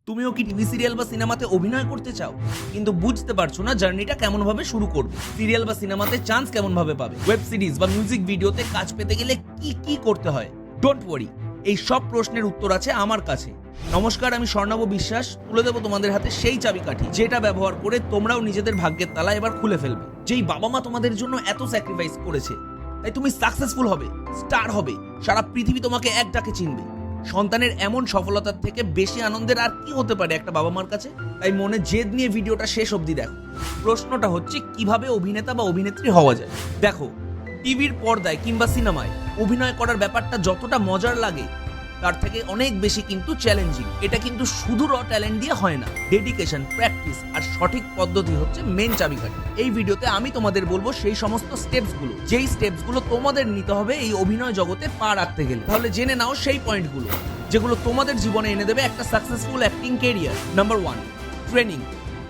তুমিও কি TV serial বা সিনেমাতে অভিনয় করতে চাও কিন্তু বুঝতে পারছো না জার্নিটা কেমন ভাবে শুরু করবে? সিরিয়াল বা সিনেমাতে চান্স কেমন ভাবে পাবে? ওয়েব সিরিজ বা মিউজিক ভিডিওতে কাজ পেতে গেলে কি কি করতে হয়? ডোন্ট ওয়ারি, এই সব প্রশ্নের উত্তর আছে আমার কাছে। নমস্কার, আমি স্বর্ণাভ বিশ্বাস। তুলে দেবো তোমাদের হাতে সেই চাবিকাঠি যেটা ব্যবহার করে তোমরাও নিজেদের ভাগ্যের তালা এবার খুলে ফেলবে। যেই বাবা মা তোমাদের জন্য এত স্যাক্রিফাইস করেছে, তাই তুমি সাকসেসফুল হবে, স্টার হবে, সারা পৃথিবী তোমাকে এক ডাকে চিনবে। সন্তানের এমন সফলতার থেকে বেশি আনন্দের আর কি হতে পারে একটা বাবা মার কাছে? তাই মনে জেদ নিয়ে ভিডিওটা শেষ অবধি দেখো। প্রশ্নটা হচ্ছে কিভাবে অভিনেতা বা অভিনেত্রী হওয়া যায়। দেখো, টিভির পর্দায় কিংবা সিনেমায় অভিনয় করার ব্যাপারটা যতটা মজার লাগে তার থেকে অনেক বেশি কিন্তু চ্যালেঞ্জিং। এটা কিন্তু শুধু র ট্যালেন্ট দিয়ে হয় না, ডেডিকেশন, প্র্যাকটিস আর সঠিক পদ্ধতি হচ্ছে মেন চাবিকাঠি। এই ভিডিওতে আমি তোমাদের বলবো সেই সমস্ত স্টেপসগুলো, যেই স্টেপসগুলো তোমাদের নিতে হবে এই অভিনয় জগতে পা রাখতে গেলে। তাহলে জেনে নাও সেই পয়েন্টগুলো যেগুলো তোমাদের জীবনে এনে দেবে একটা successful acting career. Number 1, training.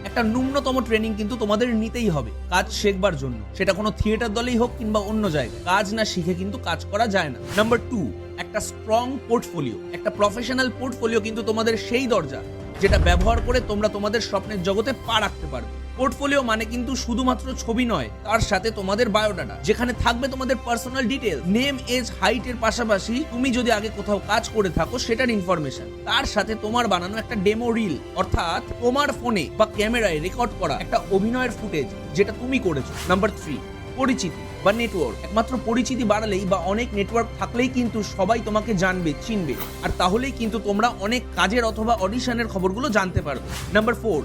একটা ন্যূনতম ট্রেনিং কিন্তু তোমাদের নিতেই হবে কাজ শেখবার জন্য। সেটা কোনো থিয়েটার দলেই হোক কিংবা অন্য জায়গায়, কাজ না শিখে কিন্তু কাজ করা যায় না। নাম্বার 2, একটা স্ট্রং পোর্টফোলিও। একটা প্রফেশনাল পোর্টফোলিও কিন্তু তোমাদের সেই দরজা যেটা ব্যবহার করে তোমরা তোমাদের স্বপ্নের জগতে পা রাখতে পারবে। পোর্টফোলিও মানে কিন্তু শুধুমাত্র ছবি নয়, তার সাথে তোমাদের বায়োডাটা, যেখানে থাকবে তোমাদের পার্সোনাল ডিটেইলস, নেম, এজ, হাইটের পাশাপাশি তুমি যদি আগে কোথাও কাজ করে থাকো সেটার ইনফরমেশন, তার সাথে তোমার বানানো একটা ডেমো রিল, অর্থাৎ তোমার ফোনে বা ক্যামেরায় রেকর্ড করা একটা অভিনয়ের ফুটেজ যেটা তুমি করেছো। নাম্বার 3, পরিচিতি বা নেটওয়ার্ক। একমাত্র পরিচিতি বাড়ালেই বা অনেক নেটওয়ার্ক থাকলেই কিন্তু সবাই তোমাকে জানবে, চিনবে, আর তাহলেই কিন্তু তোমরা অনেক কাজের অথবা অডিশনের খবরগুলো জানতে পারবে। নাম্বার 4,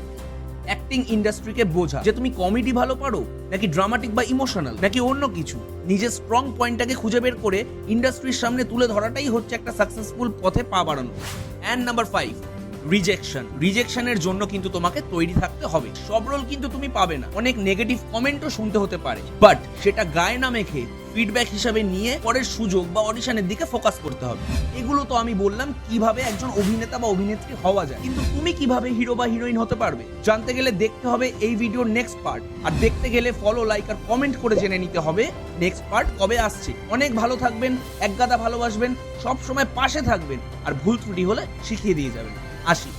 অ্যাক্টিং ইন্ডাস্ট্রিকে বোঝা, যে তুমি কমেডি ভালো পারো নাকি ড্রামাটিক বা ইমোশনাল নাকি অন্য কিছু। নিজের স্ট্রং পয়েন্টটাকে খুঁজে বের করে ইন্ডাস্ট্রির সামনে তুলে ধরাটাই হচ্ছে একটা সাকসেসফুল পথে পা বাড়ানো। অ্যান্ড নাম্বার 5, রিজেকশনের জন্য কিন্তু তোমাকে তৈরি থাকতে হবে। সব রোল কিন্তু তুমি পাবে না, অনেক নেগেটিভ কমেন্টও শুনতে হতে পারে, বাট সেটা গায়ে না মেখে ফিডব্যাক হিসাবে নিয়ে পরের সুযোগ বা অডিশনের দিকে ফোকাস করতে হবে। এগুলো তো আমি বললাম কিভাবে একজন অভিনেতা বা অভিনেত্রী হওয়া যায়, কিন্তু তুমি কিভাবে হিরো বা হিরোইন হতে পারবে জানতে গেলে দেখতে হবে এই ভিডিওর নেক্সট পার্ট। আর দেখতে গেলে ফলো, লাইক আর কমেন্ট করে জেনে নিতে হবে নেক্সট পার্ট কবে আসছে। অনেক ভালো থাকবেন, একগাদা ভালোবাসবেন, সব সময় পাশে থাকবেন, আর ভুল ত্রুটি হলে শিখিয়ে দিয়ে যাবেন। আসি।